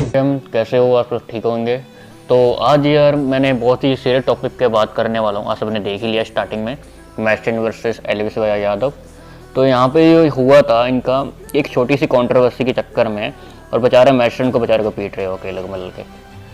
हम कैसे हो, आप सब ठीक होंगे। तो आज यार मैंने बहुत ही सीरियस टॉपिक पे बात करने वाला हूँ। आप सबने देख ही लिया स्टार्टिंग में, मैस्टन वर्सेस एलविस यादव। तो यहाँ पे ये हुआ था इनका एक छोटी सी कंट्रोवर्सी के चक्कर में, और बेचारे मैस्टन को बेचारे को पीट रहे हो अकेले मिल के,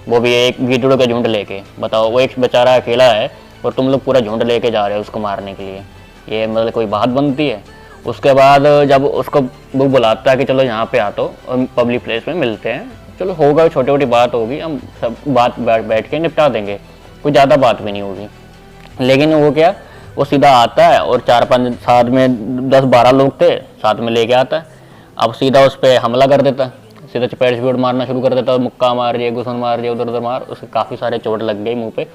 वो भी एक गिद्धड़ों का झुंड लेके। बताओ, वो एक बेचारा अकेला है और तुम लोग पूरा झुंड लेके जा रहे हो उसको मारने के लिए। ये मतलब कोई बात बनती है। उसके बाद जब उसको वो बुलाता है कि चलो यहाँ पे आ, तो पब्लिक प्लेस में मिलते हैं, चलो होगा, छोटी छोटी बात होगी, हम सब बात बैठ के निपटा देंगे, कोई ज़्यादा बात भी नहीं होगी। लेकिन वो क्या, वो सीधा आता है और 4-5 साथ में 10-12 लोग थे, साथ में लेके आता है। अब सीधा उस पर हमला कर देता है, सीधा चपेट चपेट मारना शुरू कर देता है, मुक्का मार दिया, घुसन मार दिया, उधर उधर मार, उसके काफ़ी सारे चोट लग गई मुंह पे।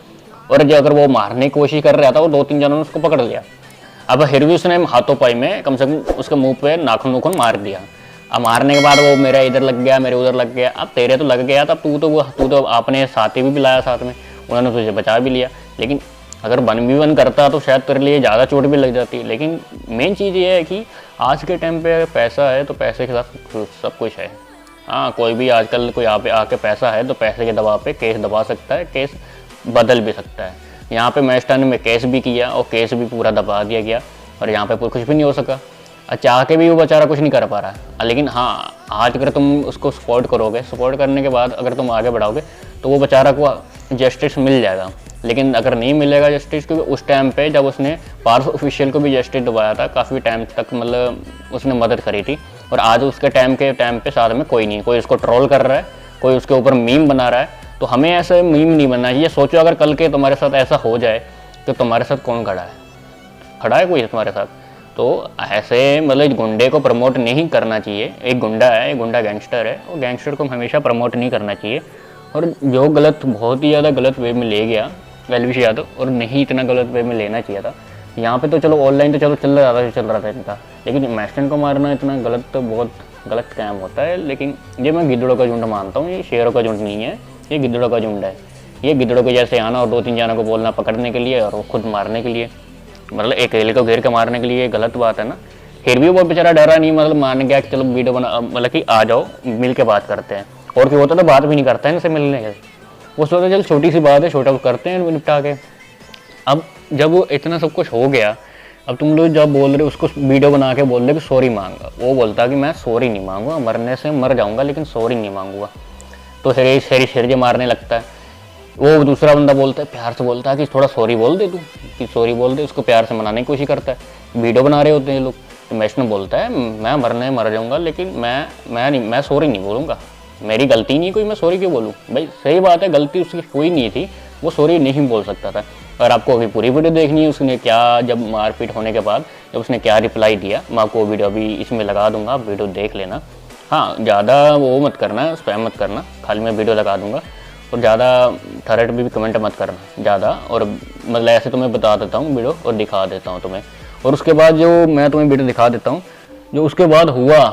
और जो अगर वो मारने की कोशिश कर रहा था, वो 2-3 जनों ने उसको पकड़ लिया। अब फिर भी उसने हाथों पाई में कम से कम उसके मुंह पे नाखून नूखून मार दिया। अब मारने के बाद वो मेरा इधर लग गया, मेरे उधर लग गया। अब तेरे तो लग गया, तब तू तो आपने साथी भी लाया साथ में, उन्होंने तुझे बचा भी लिया। लेकिन अगर 1v1 करता तो शायद तेरे लिए ज़्यादा चोट भी लग जाती। लेकिन मेन चीज़ ये है कि आज के टाइम पे पैसा है तो पैसे के साथ सब कुछ है। हाँ, कोई भी आजकल कोई यहाँ पे आके पैसा है तो पैसे के दबाव पे केस दबा सकता है, केस बदल भी सकता है। यहाँ पे मैस्टन में केस भी किया और केस भी पूरा दबा दिया गया, और यहाँ पे कुछ भी नहीं हो सका। चाह के भी वो बेचारा कुछ नहीं कर पा रहा है। लेकिन हाँ, आज अगर तुम उसको सपोर्ट करोगे, सपोर्ट करने के बाद अगर तुम आगे बढ़ाओगे तो वो बेचारा को जस्टिस मिल जाएगा। लेकिन अगर नहीं मिलेगा जस्टिस, क्योंकि उस टाइम पे जब उसने पार्स ऑफिशियल को भी जस्टिस दिलवाया था, काफ़ी टाइम तक मतलब उसने मदद करी थी। और आज उसके टाइम पे साथ में कोई नहीं, कोई उसको ट्रोल कर रहा है, कोई उसके ऊपर मीम बना रहा है। तो हमें ऐसे मीम नहीं बनना चाहिए। सोचो अगर कल के तुम्हारे साथ ऐसा हो जाए तो तुम्हारे साथ कौन खड़ा है कोई तुम्हारे साथ? तो ऐसे मतलब गुंडे को प्रमोट नहीं करना चाहिए। एक गुंडा है, एक गुंडा गैंगस्टर है, और गैंगस्टर को हमेशा प्रमोट नहीं करना चाहिए। और जो गलत, बहुत ही ज़्यादा गलत वे में ले गया एलविस यादव, और नहीं इतना गलत वे में लेना चाहिए था। यहाँ पे तो चलो ऑनलाइन तो चलो चल रहा था इनका, लेकिन मैस्टन को मारना इतना गलत, तो बहुत गलत काम होता है। लेकिन ये मैं गिद्धड़ों का झुंड मानता हूँ, ये शेरों का झुंड नहीं है, ये गिद्धड़ों का झुंड है। ये गिद्धड़ों के जैसे आना और 2-3 जनों को बोलना पकड़ने के लिए, और वो खुद मारने के लिए, मतलब एक अकेले को घेर के मारने के लिए गलत बात है ना। फिर भी वो बेचारा डरा नहीं, मतलब मान गया कि चलो वीडियो बना, मतलब कि आ जाओ मिल के बात करते हैं। और क्यों होता तो बात भी नहीं करता है इनसे मिलने के, वो सोचते चल छोटी सी बात है, छोटा करते हैं निपटा के। अब जब वो इतना सब कुछ हो गया, अब तुम लोग जब बोल रहे उसको वीडियो बना के बोल रहे कि सॉरी मांगा, वो बोलता कि मैं सॉरी नहीं मांगूंगा, मरने से मर जाऊंगा लेकिन सॉरी नहीं मांगूंगा। तो शेर मारने लगता है। वो दूसरा बंदा बोलता है, प्यार से बोलता है कि थोड़ा सॉरी बोल दे, तू कि सॉरी बोल दे, उसको प्यार से मनाने की कोशिश करता है। वीडियो बना रहे होते हैं लोग, तो मैस्टन बोलता है मैं मर जाऊंगा लेकिन मैं सॉरी नहीं बोलूँगा, मेरी गलती नहीं कोई, मैं सॉरी क्यों बोलूँ? भाई सही बात है, गलती उसकी कोई नहीं थी, वो सॉरी नहीं बोल सकता था। और आपको अभी पूरी वीडियो देखनी है उसने क्या, जब मारपीट होने के बाद जब उसने क्या रिप्लाई दिया, मैं आपको वो वीडियो अभी इसमें लगा दूंगा, आप वीडियो देख लेना। हाँ, ज़्यादा वो मत करना, स्पैम मत करना, खाली मैं वीडियो लगा दूंगा। और ज़्यादा थरेट भी कमेंट मत करना ज़्यादा, और मतलब ऐसे तुम्हें बता देता हूँ वीडियो और दिखा देता हूँ तुम्हें। और उसके बाद जो मैं तुम्हें वीडियो दिखा देता हूँ, जो उसके बाद हुआ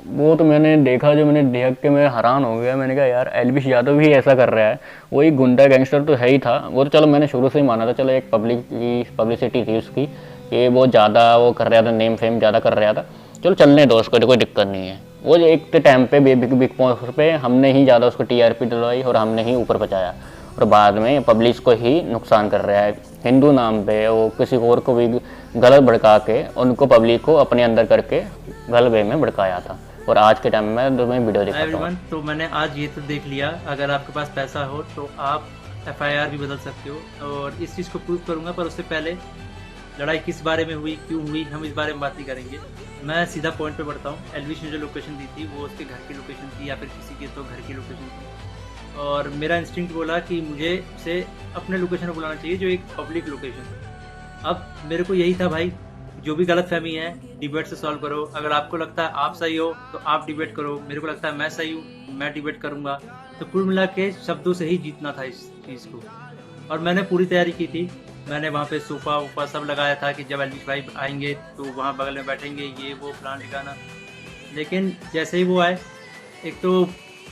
वो तो मैंने देखा, जो मैंने देख के मैं हैरान हो गया। मैंने कहा यार एलविस यादव भी ऐसा कर रहा है। वो एक गुंडा गैंगस्टर तो है ही था, वो तो चलो मैंने शुरू से ही माना था, चलो एक पब्लिसिटी थी उसकी, कि वो ज़्यादा वो कर रहा था, नेम फेम ज़्यादा कर रहा था, चलो चलने दो उसको, कोई दिक्कत नहीं है। वो एक टाइम पे बिग पॉइंट पे हमने ही ज़्यादा उसको टीआरपी दिलवाई और हमने ही ऊपर पहुँचाया, और बाद में पब्लिक को ही नुकसान कर रहा है। हिंदू नाम पे वो किसी और को भी गलत भड़का के उनको, पब्लिक को अपने अंदर करके गलत वे में भड़काया था। और आज के टाइम में तुम्हें वीडियो दिखाता हूं। तो मैंने आज ये तो देख लिया, अगर आपके पास पैसा हो तो आप एफआईआर भी बदल सकते हो, और इस चीज़ को प्रूव करूंगा। पर उससे पहले लड़ाई किस बारे में हुई, क्यों हुई, हम इस बारे में बात नहीं करेंगे। मैं सीधा पॉइंट पे बढ़ता हूँ। एलविस ने जो लोकेशन दी थी वो उसके घर की लोकेशन थी, या फिर किसी के तो घर की लोकेशन थी, और मेरा इंस्टिंक्ट बोला कि मुझे उसे अपने लोकेशन पर बुलाना चाहिए, जो एक पब्लिक लोकेशन है। अब मेरे को यही था भाई, जो भी गलत फहमी है डिबेट से सॉल्व करो। अगर आपको लगता है आप सही हो तो आप डिबेट करो, मेरे को लगता है मैं सही हूँ, मैं डिबेट करूँगा। तो कुल मिला के शब्दों से ही जीतना था इस चीज़ को, और मैंने पूरी तैयारी की थी। मैंने वहाँ पे सोफ़ा वूफा सब लगाया था कि जब एलविस भाई आएंगे तो वहाँ बगल में बैठेंगे, ये वो प्लान ठिकाना। लेकिन जैसे ही वो आए, एक तो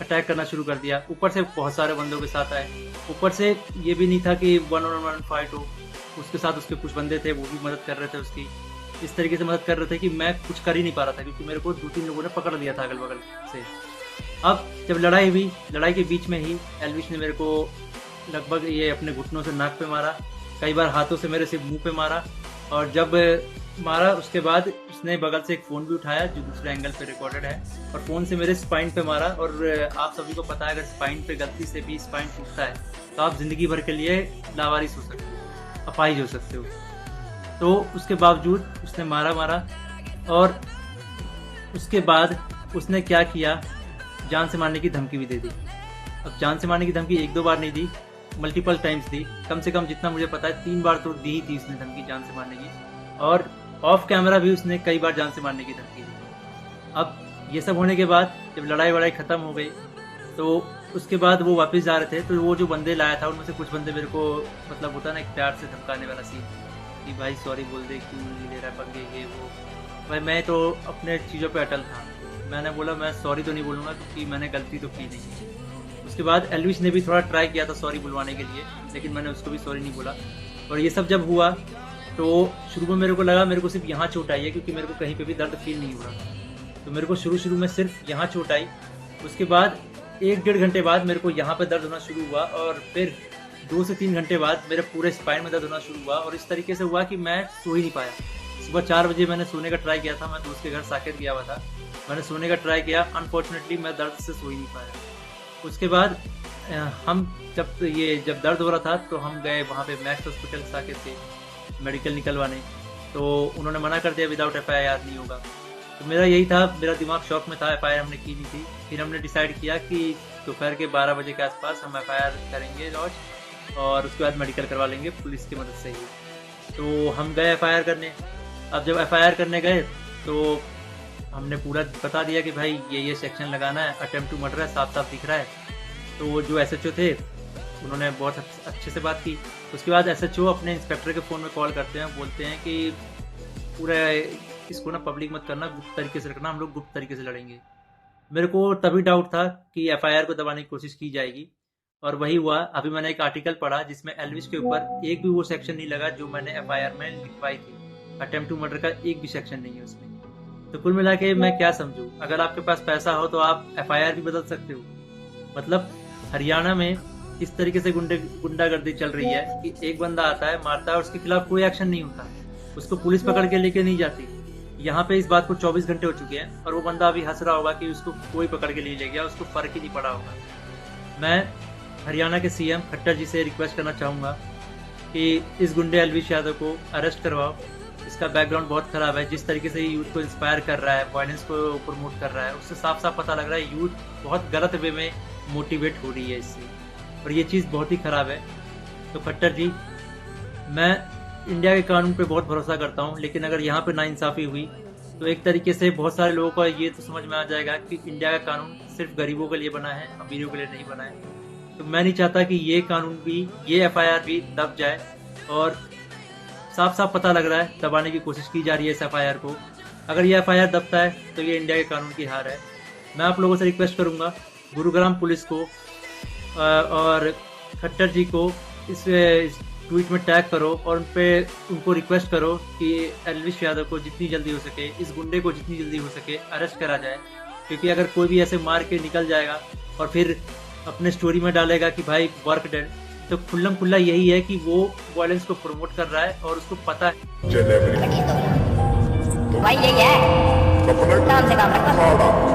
अटैक करना शुरू कर दिया, ऊपर से बहुत सारे बंदों के साथ आए। ऊपर से ये भी नहीं था कि 1-on-1 फाइट हो, उसके साथ उसके कुछ बंदे थे, वो भी मदद कर रहे थे उसकी। इस तरीके से मदद कर रहे थे कि मैं कुछ कर ही नहीं पा रहा था, क्योंकि मेरे को 2-3 लोगों ने पकड़ लिया था अगल बगल से। अब जब लड़ाई हुई, लड़ाई के बीच में ही एल्विश ने मेरे को लगभग ये अपने घुटनों से नाक पे मारा, कई बार हाथों से मेरे सिर्फ मुंह पे मारा, और जब मारा उसके बाद उसने बगल से एक फ़ोन भी उठाया जो दूसरे एंगल पे रिकॉर्डेड है, और फ़ोन से मेरे स्पाइन पे मारा। और आप सभी को पता है अगर स्पाइन पे गलती से भी स्पाइन टूटता है तो आप ज़िंदगी भर के लिए लावारिस हो सकते हो, अपाहिज हो सकते हो। तो उसके बावजूद उसने मारा, और उसके बाद उसने क्या किया, जान से मारने की धमकी भी दे दी। अब जान से मारने की धमकी 1-2 बार नहीं दी, मल्टीपल टाइम्स दी, कम से कम जितना मुझे पता है 3 बार तो दी ही थी उसने धमकी जान से मारने की, और ऑफ कैमरा भी उसने कई बार जान से मारने की धमकी दी। अब ये सब होने के बाद जब लड़ाई वड़ाई ख़त्म हो गई तो उसके बाद वो वापस जा रहे थे, तो वो जो बंदे लाया था उनमें से कुछ बंदे मेरे को मतलब होता ना एक प्यार से धमकाने वाला सीन कि भाई सॉरी बोल दे, क्यों नहीं ले रहा पंगे ये वो। भाई मैं तो अपने चीज़ों पे अटल था, मैंने बोला मैं सॉरी तो नहीं बोलूँगा क्योंकि मैंने गलती तो की नहीं। उसके बाद एल्विश ने भी थोड़ा ट्राई किया था सॉरी बुलवाने के लिए, लेकिन मैंने उसको भी सॉरी नहीं बोला। और ये सब जब हुआ तो शुरू में मेरे को लगा मेरे को सिर्फ यहाँ चोट आई है, क्योंकि मेरे को कहीं पे भी दर्द फील नहीं हो रहा था। तो मेरे को शुरू में सिर्फ यहाँ चोट आई। उसके बाद 1-1.5 घंटे बाद मेरे को यहाँ पे दर्द होना शुरू हुआ, और फिर 2 से 3 घंटे बाद मेरे पूरे स्पाइन में दर्द होना शुरू हुआ, और इस तरीके से हुआ कि मैं सो ही नहीं पाया। सुबह 4 बजे मैंने सोने का ट्राई किया था, मैं दोस्त के घर साकेत गया हुआ था, मैंने सोने का ट्राई किया, अनफॉर्चुनेटली मैं दर्द से सो ही नहीं पाया। उसके बाद हम जब दर्द हो रहा था तो हम गए वहाँ पे मैक्स हॉस्पिटल साकेत से मेडिकल निकलवाने, तो उन्होंने मना कर दिया विदाउट FIR नहीं होगा। तो मेरा यही था, मेरा दिमाग शॉक में था, FIR हमने की नहीं थी। फिर हमने डिसाइड किया कि दोपहर के 12 बजे के आसपास हम FIR करेंगे लॉज, और उसके बाद मेडिकल करवा लेंगे पुलिस की मदद से ही। तो हम गए FIR करने। अब जब FIR करने गए तो हमने पूरा बता दिया कि भाई ये सेक्शन लगाना है, अटेम्प्ट टू मर्डर है, साफ साफ दिख रहा है। तो वो जो SHO थे उन्होंने बहुत अच्छे से बात की। उसके बाद SHO अपने इंस्पेक्टर के फ़ोन में कॉल करते हैं, बोलते हैं कि पूरा इसको ना पब्लिक मत करना, गुप्त तरीके से रखना, हम लोग गुप्त तरीके से लड़ेंगे। मेरे को तभी डाउट था कि FIR को दबाने की कोशिश की जाएगी, और वही हुआ। अभी मैंने एक आर्टिकल पढ़ा जिसमें एल्विश के ऊपर एक भी वो सेक्शन नहीं लगा जो मैंने FIR में लिखवाई थी। अटेम्प्ट टू मर्डर का एक भी सेक्शन नहीं है उसमें। तो कुल मिला के मैं क्या समझूं, अगर आपके पास पैसा हो तो आप FIR भी बदल सकते हो। मतलब हरियाणा में इस तरीके से गुंडागर्दी चल रही है कि एक बंदा आता है, मारता है और उसके खिलाफ कोई एक्शन नहीं होता, उसको पुलिस पकड़ के लेके नहीं जाती। यहाँ पे इस बात को 24 घंटे हो चुके हैं, और वो बंदा अभी हंस रहा होगा कि उसको कोई पकड़ के नहीं ले गया, उसको फर्क ही नहीं पड़ा होगा। मैं हरियाणा के CM खट्टर जी से रिक्वेस्ट करना चाहूँगा कि इस गुंडे एल्विश यादव को अरेस्ट करवाओ। इसका बैकग्राउंड बहुत ख़राब है, जिस तरीके से यूथ को इंस्पायर कर रहा है, वायलेंस को प्रमोट कर रहा है, उससे साफ साफ पता लग रहा है यूथ बहुत गलत वे में मोटिवेट हो रही है इससे, और ये चीज़ बहुत ही ख़राब है। तो खट्टर जी, मैं इंडिया के कानून पे बहुत भरोसा करता हूँ, लेकिन अगर यहाँ पे नाइंसाफ़ी हुई तो एक तरीके से बहुत सारे लोगों को ये तो समझ में आ जाएगा कि इंडिया का कानून सिर्फ गरीबों के लिए बना है, अमीरों के लिए नहीं बना है। तो मैं नहीं चाहता कि ये कानून भी, ये FIR भी दब जाए, और साफ साफ पता लग रहा है दबाने की कोशिश की जा रही है इस FIR को। अगर ये FIR दबता है तो ये इंडिया के कानून की हार है। मैं आप लोगों से रिक्वेस्ट करूँगा, गुरुग्राम पुलिस को और खट्टर जी को इस ट्वीट में टैग करो, और उनको रिक्वेस्ट करो कि एल्विश यादव को जितनी जल्दी हो सके, इस गुंडे को जितनी जल्दी हो सके अरेस्ट करा जाए। क्योंकि अगर कोई भी ऐसे मार के निकल जाएगा और फिर अपने स्टोरी में डालेगा कि भाई वर्क डेड, तो खुल्लम खुल्ला यही है कि वो वायलेंस को प्रमोट कर रहा है, और उसको पता है भाई यही है, काम से काम रखना।